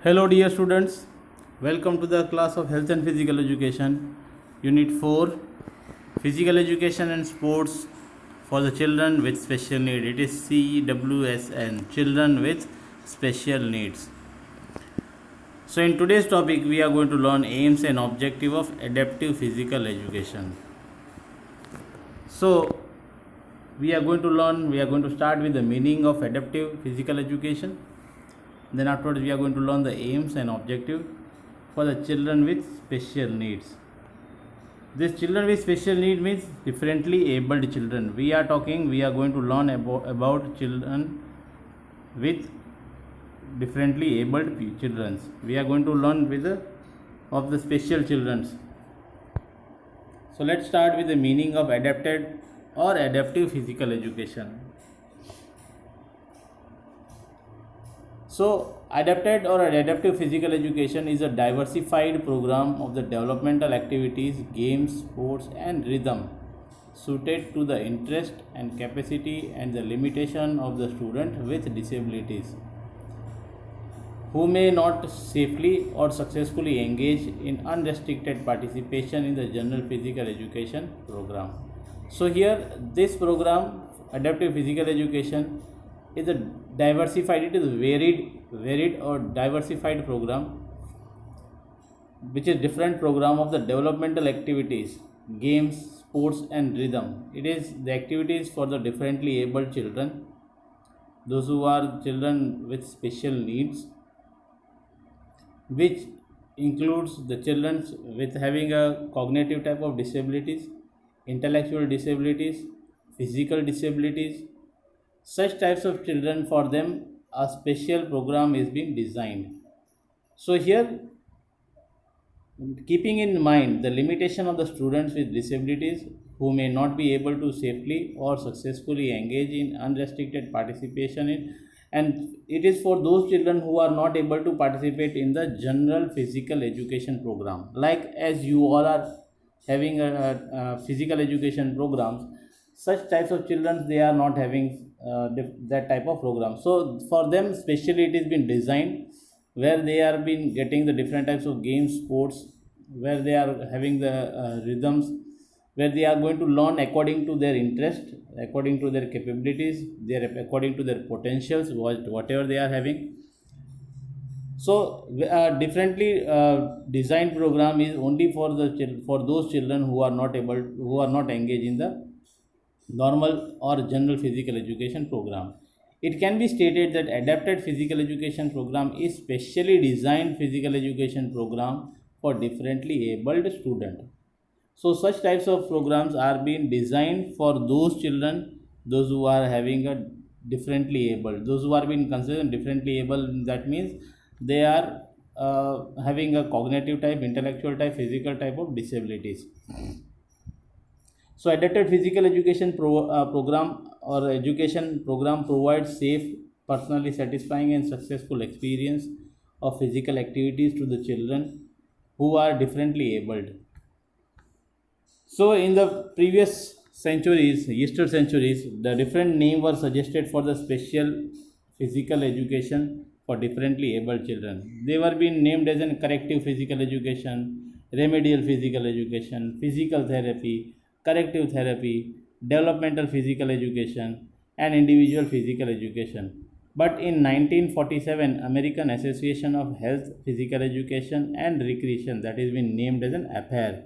Hello, dear students. Welcome to the class of Health and Physical Education, Unit 4, Physical Education and Sports for the Children with Special Needs. It is CWSN, Children with Special Needs. So, in today's topic, we are going to learn aims and objective of adaptive physical education. So, we are going to start with the meaning of adaptive physical education. Then afterwards we are going to learn the aims and objective for the children with special needs. This children with special needs means differently abled children. We are going to learn about children with differently abled children. We are going to learn with of the special children. So let's start with the meaning of adapted or adaptive physical education. So, adapted or adaptive physical education is a diversified program of the developmental activities, games, sports, and rhythm suited to the interest and capacity and the limitation of the student with disabilities who may not safely or successfully engage in unrestricted participation in the general physical education program. So, here this program, adaptive physical education, is a diversified, it is varied or diversified program which is different program of the developmental activities, games, sports and rhythm. It is the activities for the differently abled children, those who are children with special needs, which includes the children with having a cognitive type of disabilities, intellectual disabilities, physical disabilities. Such types of children, for them a special program is being designed. So here, keeping in mind the limitation of the students with disabilities who may not be able to safely or successfully engage in unrestricted participation in, and it is for those children who are not able to participate in the general physical education program, like as you all are having a physical education programs. Such types of children, they are not having that type of program. So for them specially it is been designed, where they are been getting the different types of games, sports, where they are having the rhythms, where they are going to learn according to their interest, according to their capabilities, according to their potentials, whatever they are having. So differently designed program is only for for those children who are not engaged in the normal or general physical education program. It can be stated that adapted physical education program is specially designed physical education program for differently abled student. So such types of programs are being designed for those children, those who are having a differently able, those who are being considered differently able. That means they are having a cognitive type, intellectual type, physical type of disabilities. So adapted physical education program or education program provides safe, personally satisfying and successful experience of physical activities to the children who are differently abled. So in the previous centuries, yester centuries, the different name were suggested for the special physical education for differently abled children. They were being named as an corrective physical education, remedial physical education, physical therapy, corrective therapy, developmental physical education, and individual physical education. But in 1947, American Association of Health, Physical Education and Recreation, that is been named as an APHAIR,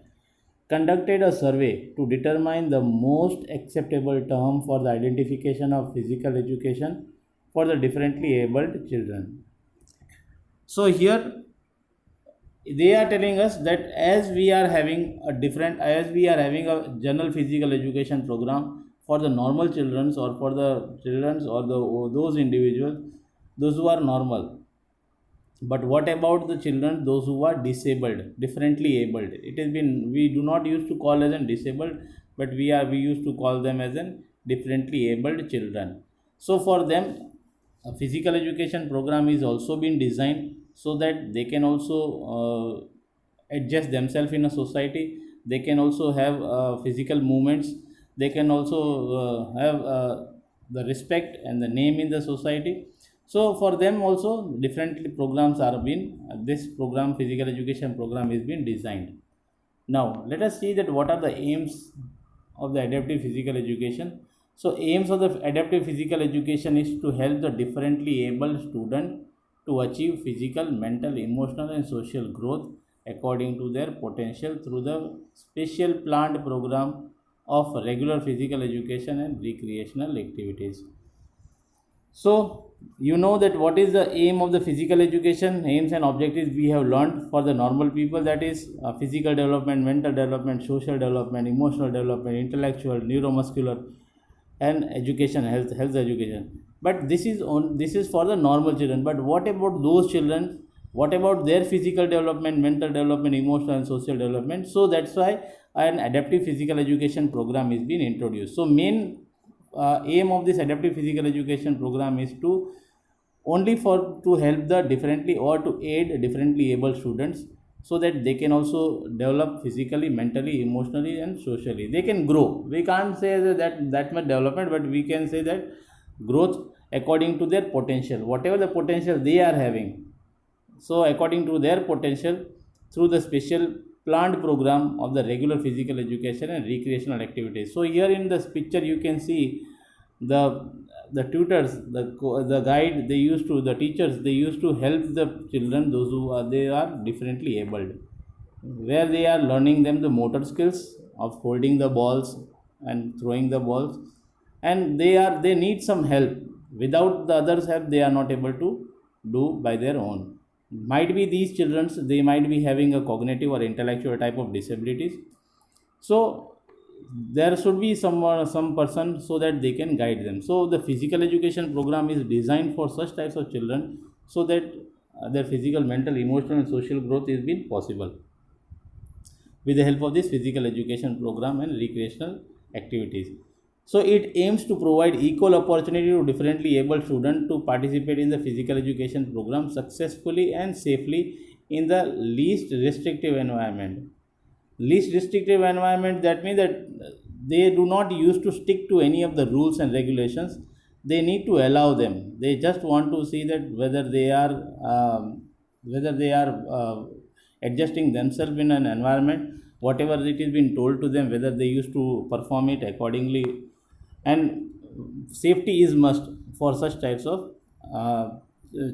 conducted a survey to determine the most acceptable term for the identification of physical education for the differently abled children. So here they are telling us that as we are having a general physical education program for the normal children, or for the children or those individuals, those who are normal, but what about the children, those who are disabled, differently abled? It has been, we do not used to call as an disabled, but we used to call them as an differently abled children. So for them a physical education program is also been designed so that they can also adjust themselves in a society. They can also have physical movements. They can also have the respect and the name in the society. So for them also different programs are been, this program, physical education program, is being designed. Now let us see that what are the aims of the adaptive physical education. So aims of the adaptive physical education is to help the differently able student to achieve physical, mental, emotional and social growth according to their potential through the special planned program of regular physical education and recreational activities. So, you know that what is the aim of the physical education, aims and objectives we have learned for the normal people, that is physical development, mental development, social development, emotional development, intellectual, neuromuscular, and education, health education. But this is for the normal children. But what about those children? What about their physical development, mental development, emotional and social development? So that's why an adaptive physical education program is being introduced. So main aim of this adaptive physical education program is to only for to help the differently or to aid differently able students, so that they can also develop physically, mentally, emotionally and socially. They can grow. We can't say that much development, but we can say that growth according to their potential, whatever the potential they are having. So according to their potential, through the special planned program of the regular physical education and recreational activities. So here in this picture you can see the tutors, the guide, they used to, the teachers, they used to help the children, those who are, they are differently abled, where they are learning them the motor skills of holding the balls and throwing the balls. And they need some help. Without the others help, they are not able to do by their own. Might be these children, they might be having a cognitive or intellectual type of disabilities. So there should be some person so that they can guide them. So the physical education program is designed for such types of children, so that their physical, mental, emotional and social growth is being possible with the help of this physical education program and recreational activities. So it aims to provide equal opportunity to differently able students to participate in the physical education program successfully and safely in the least restrictive environment. Least restrictive environment, that means that they do not used to stick to any of the rules and regulations. They need to allow them. They just want to see that whether they are adjusting themselves in an environment, whatever it is been told to them, whether they used to perform it accordingly. And safety is must for such types of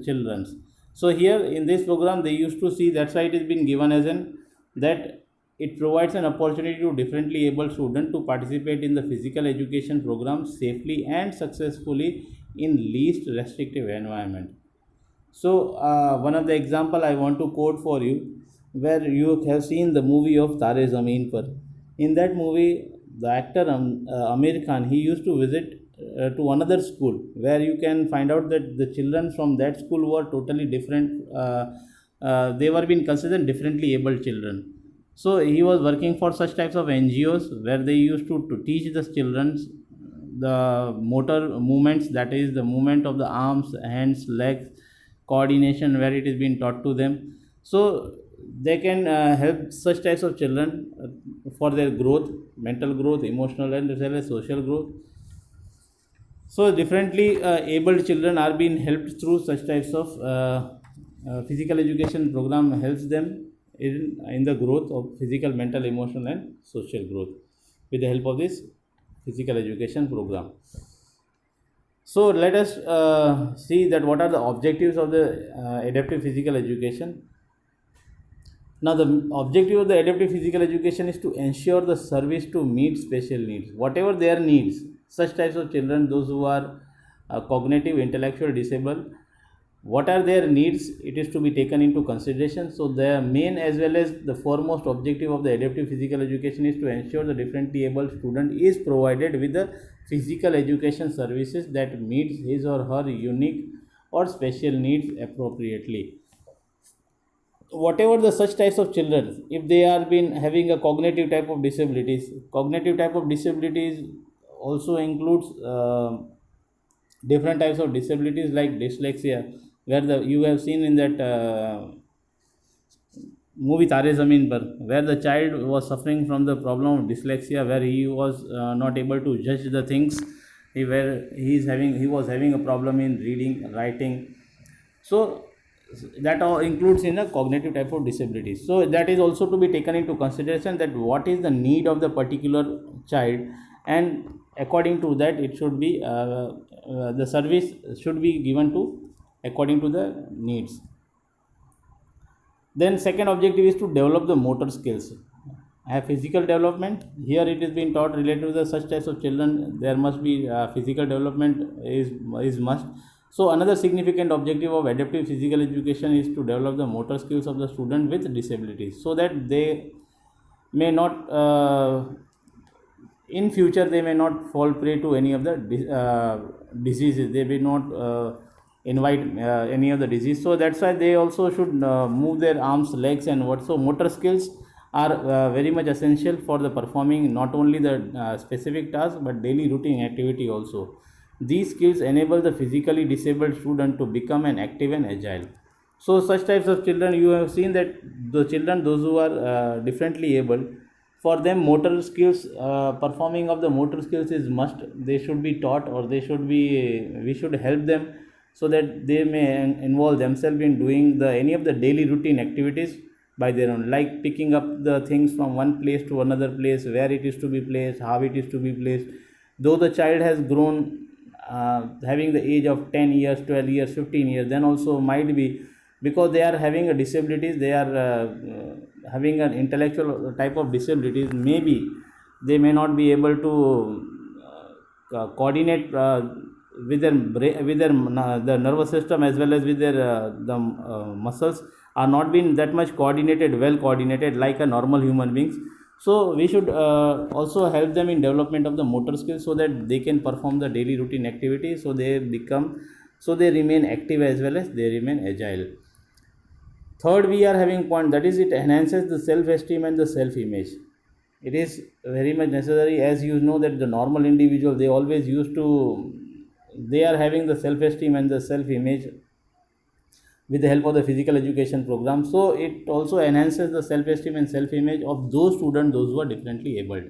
children. So here in this program they used to see, that's why it has been given as an, that it provides an opportunity to differently able students to participate in the physical education program safely and successfully in least restrictive environment. So one of the example I want to quote for you, where you have seen the movie of Tare Zameen Par. In that movie, the actor Amir Khan, he used to visit to another school, where you can find out that the children from that school were totally different. They were being considered differently able children. So he was working for such types of NGOs, where they used to teach the children the motor movements, that is the movement of the arms, hands, legs, coordination, where it is being taught to them. So they can help such types of children for their growth, mental growth, emotional and as well as social growth. So differently abled children are being helped through such types of physical education program, helps them in the growth of physical, mental, emotional and social growth with the help of this physical education program. So let us see that what are the objectives of the adaptive physical education. Now the objective of the adaptive physical education is to ensure the service to meet special needs, whatever their needs. Such types of children, those who are cognitive, intellectual, disabled, what are their needs, it is to be taken into consideration. So the main as well as the foremost objective of the adaptive physical education is to ensure the differently able student is provided with the physical education services that meets his or her unique or special needs appropriately. Whatever the such types of children, if they are been having a cognitive type of disabilities, cognitive type of disabilities also includes different types of disabilities like dyslexia, where the you have seen in that movie Tare Zameen Par, where the child was suffering from the problem of dyslexia, where he was not able to judge the things he was having a problem in reading, writing. So that all includes in a cognitive type of disability. So that is also to be taken into consideration, that what is the need of the particular child, and according to that it should be the service should be given to according to the needs. Then second objective is to develop the motor skills. Have physical development. Here it is being taught related to the such types of children. There must be physical development is must. So another significant objective of adaptive physical education is to develop the motor skills of the student with disabilities, so that they may not in future they may not fall prey to any of the diseases. They may not invite any of the disease. So that's why they also should move their arms, legs, and what. So motor skills are very much essential for the performing not only the specific task but daily routine activity also. These skills enable the physically disabled student to become an active and agile. So such types of children, you have seen that the children those who are differently able, for them motor skills, performing of the motor skills is must. They should be taught, or they should be, we should help them so that they may involve themselves in doing the any of the daily routine activities by their own, like picking up the things from one place to another place, where it is to be placed, how it is to be placed. Though the child has grown, having the age of 10 years, 12 years, 15 years, then also might be because they are having a disabilities, they are having an intellectual type of disabilities, maybe they may not be able to coordinate with their the nervous system, as well as with their the muscles are not being that much well coordinated like a normal human beings. So we should also help them in development of the motor skills, so that they can perform the daily routine activities, so they remain active as well as they remain agile. Third, we are having point, that is it enhances the self-esteem and the self-image. It is very much necessary, as you know that the normal individual, they always used to, they are having the self-esteem and the self-image with the help of the physical education program. So it also enhances the self-esteem and self-image of those students those who are differently able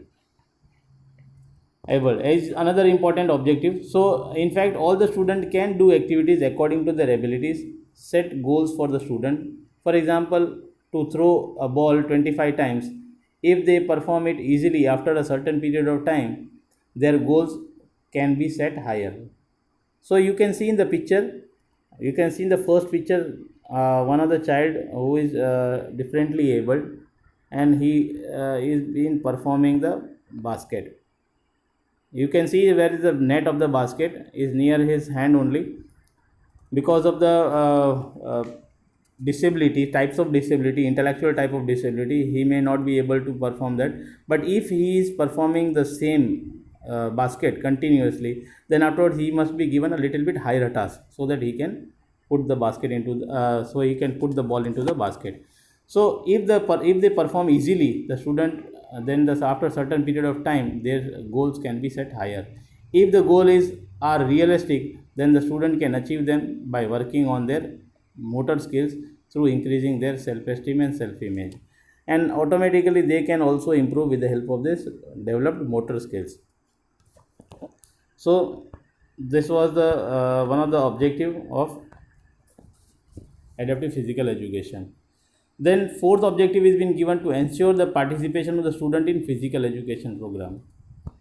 is another important objective. So in fact all the student can do activities according to their abilities. Set goals for the student. For example, to throw a ball 25 times, if they perform it easily after a certain period of time, their goals can be set higher. So you can see in the picture, you can see in the first picture one of the child who is differently abled, and he is been performing the basket. You can see where is the net of the basket is near his hand only. Because of the disability, types of disability, intellectual type of disability, he may not be able to perform that. But if he is performing the same basket continuously, then afterwards he must be given a little bit higher task, so that he can put the basket into the, so he can put the ball into the basket. So if they perform easily, the student then after a certain period of time, their goals can be set higher. If the goal is are realistic, then the student can achieve them by working on their motor skills through increasing their self-esteem and self-image, and automatically they can also improve with the help of this developed motor skills. So this was the one of the objective of adaptive physical education. Then fourth objective is been given to ensure the participation of the student in physical education program.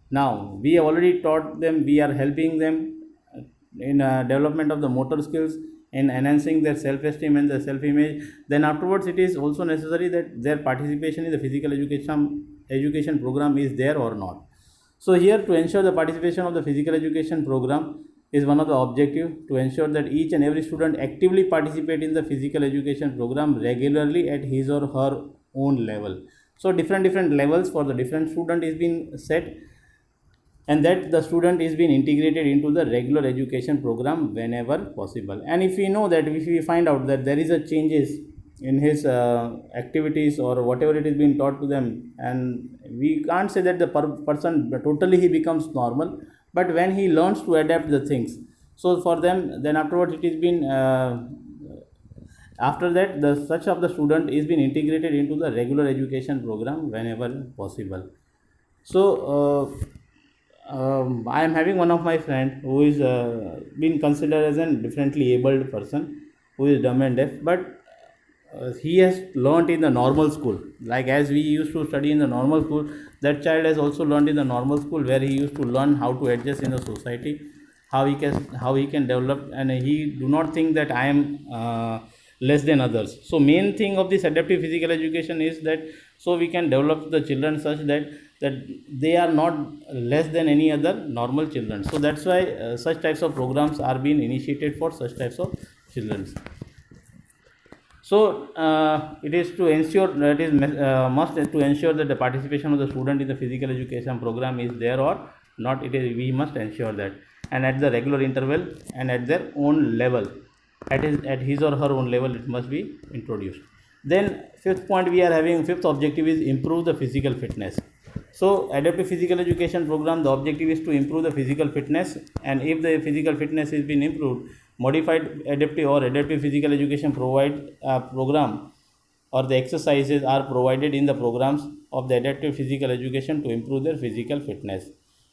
Now we have already taught them, we are helping them in development of the motor skills, in enhancing their self-esteem and their self-image. Then afterwards it is also necessary that their participation in the physical education program is there or not. So here, to ensure the participation of the physical education program is one of the objective, to ensure that each and every student actively participate in the physical education program regularly at his or her own level. So different levels for the different student is being set, and that the student is being integrated into the regular education program whenever possible. And if we know that, if we find out that there is a changes in his activities or whatever it is being taught to them, and we can't say that the person totally he becomes normal, but when he learns to adapt the things, so for them, then afterwards it is been after that the such of the student is being integrated into the regular education program whenever possible. So I am having one of my friend who is been considered as a differently abled person who is dumb and deaf, but he has learnt in the normal school. Like as we used to study in the normal school, that child has also learned in the normal school where he used to learn how to adjust in the society, how he can develop, and he do not think that I am less than others. So main thing of this adaptive physical education is that so we can develop the children such that they are not less than any other normal children. So that's why such types of programs are being initiated for such types of children. So it is to ensure that is must to ensure that the participation of the student in the physical education program is there or not. It is we must ensure that, and at the regular interval and at their own level, at his or her own level, it must be introduced. Then fifth objective is improve the physical fitness. So adaptive physical education program, the objective is to improve the physical fitness, and if the physical fitness is been improved, modified adaptive physical education program or the exercises are provided in the programs of the adaptive physical education to improve their physical fitness.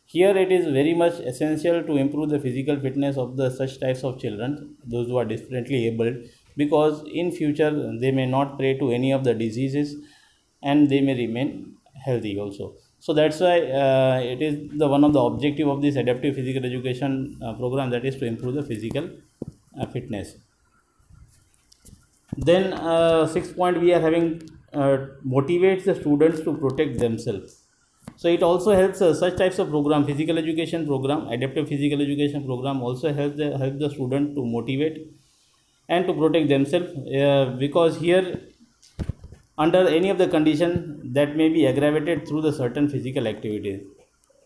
Here it is very much essential to improve the physical fitness of the such types of children, those who are differently abled, because in future they may not prey to any of the diseases and they may remain healthy also. So that's why it is the one of the objective of this adaptive physical education program, that is to improve the physical fitness. Then sixth point we are having motivates the students to protect themselves. So it also helps such types of program, physical education program, adaptive physical education program also help the student to motivate and to protect themselves, because here under any of the condition that may be aggravated through the certain physical activities.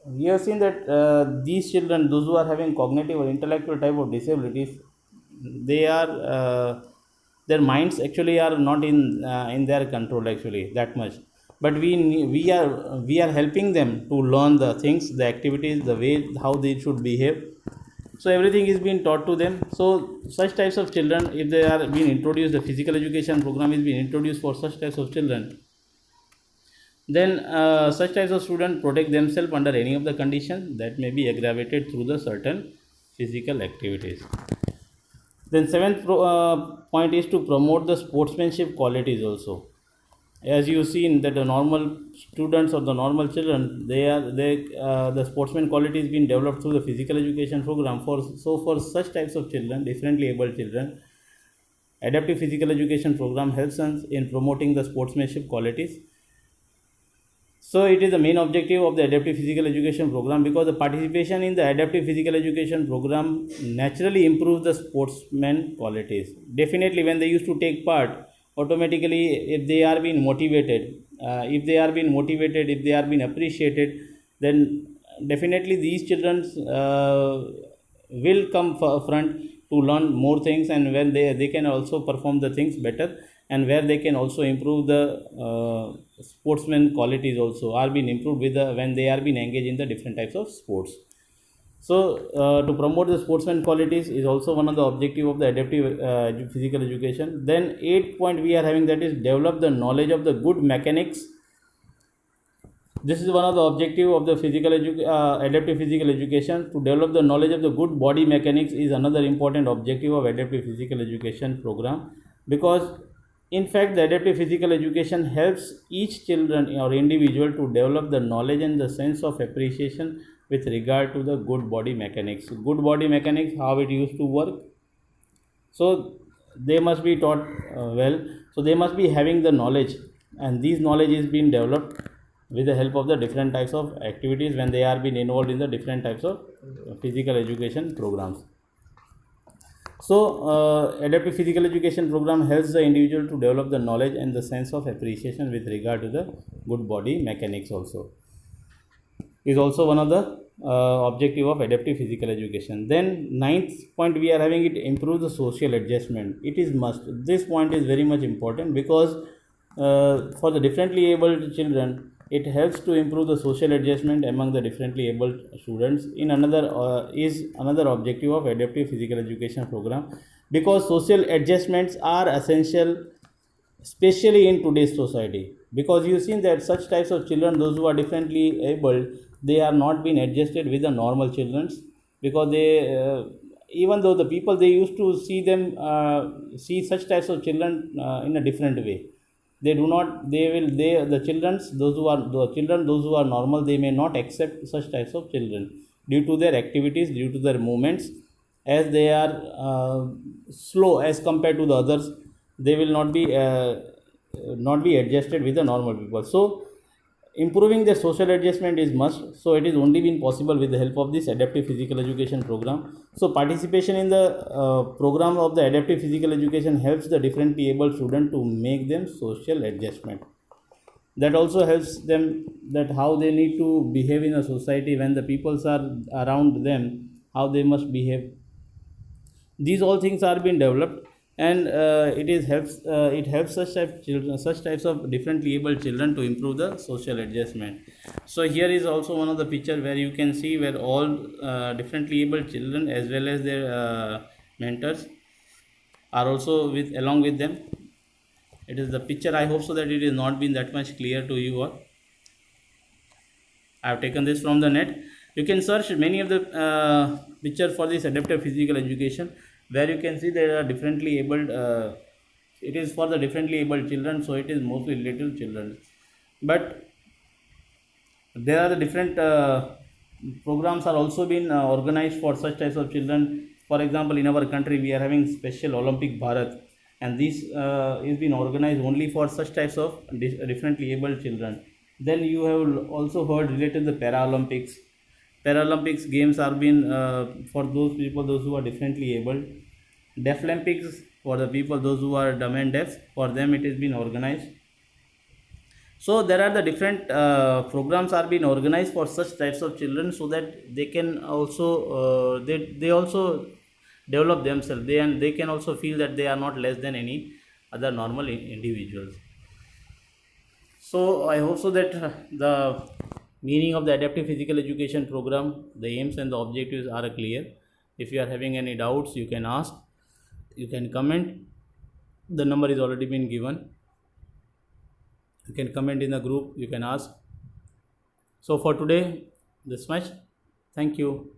We have seen that these children, those who are having cognitive or intellectual type of disabilities, they are their minds actually are not in their control actually that much. But we are helping them to learn the things, the activities, the way how they should behave. So everything is being taught to them. So such types of children, if they are being introduced, the physical education program is being introduced for such types of children, then such types of students protect themselves under any of the conditions that may be aggravated through the certain physical activities. Then seventh point is to promote the sportsmanship qualities also. As you seen that the normal students or the normal children, the sportsman quality is being developed through the physical education program. For such types of children, differently abled children, adaptive physical education program helps us in promoting the sportsmanship qualities. So it is the main objective of the adaptive physical education program, because the participation in the adaptive physical education program naturally improves the sportsman qualities. Definitely when they used to take part, automatically if they are being motivated, if they are being appreciated, then definitely these children will come front to learn more things, and when they can also perform the things better, and where they can also improve the sportsman qualities also are being improved when they are being engaged in the different types of sports. So to promote the sportsman qualities is also one of the objective of the adaptive physical education. Then 8th point we are having, that is develop the knowledge of the good mechanics. This is one of the objective of the adaptive physical education. To develop the knowledge of the good body mechanics is another important objective of adaptive physical education program, because in fact the adaptive physical education helps each children or individual to develop the knowledge and the sense of appreciation with regard to the good body mechanics. Good body mechanics, how it used to work. So they must be taught well. So they must be having the knowledge, and this knowledge is being developed with the help of the different types of activities when they are being involved in the different types of physical education programs. So adaptive physical education program helps the individual to develop the knowledge and the sense of appreciation with regard to the good body mechanics also. Is also one of the objective of adaptive physical education. Then 9th point we are having, it improve the social adjustment. It is must. This point is very much important, because for the differently abled children, it helps to improve the social adjustment among the differently abled students. In another objective of adaptive physical education program, because social adjustments are essential, especially in today's society, because you've seen that such types of children, those who are differently able, they are not being adjusted with the normal children's, because they even though the people, they used to see them see such types of children in a different way. They do not, they will, they the children's, those who are the children, those who are normal, they may not accept such types of children due to their activities, due to their movements, as they are slow as compared to the others. They will not be adjusted with the normal people. So improving their social adjustment is must. So it is only been possible with the help of this adaptive physical education program. So participation in the program of the adaptive physical education helps the differently able student to make them social adjustment. That also helps them that how they need to behave in a society when the peoples are around them, how they must behave. These all things are being developed, and it helps such types of differently able children to improve the social adjustment. So here is also one of the picture where you can see where all differently able children as well as their mentors are also with along with them. It is the picture, I hope so that it is not been that much clear to you all. I have taken this from the net. You can search many of the picture for this adaptive physical education, where you can see there are differently abled. It is for the differently abled children, so it is mostly little children. But there are the different programs are also been organized for such types of children. For example, in our country, we are having special Olympic Bharat, and this is been organized only for such types of differently abled children. Then you have also heard related to the Paralympics. Paralympics games are been for those people, those who are differently able. Deaflympics for the people, those who are dumb and deaf, for them it has been organized. So there are the different programs are being organized for such types of children, so that they can also they also develop themselves, they can also feel that they are not less than any other normal individuals. So I hope so that the meaning of the adaptive physical education program, the aims and the objectives are clear. If you are having any doubts, you can ask, you can comment. The number is already been given. You can comment in the group, you can ask. So for today, this much. Thank you.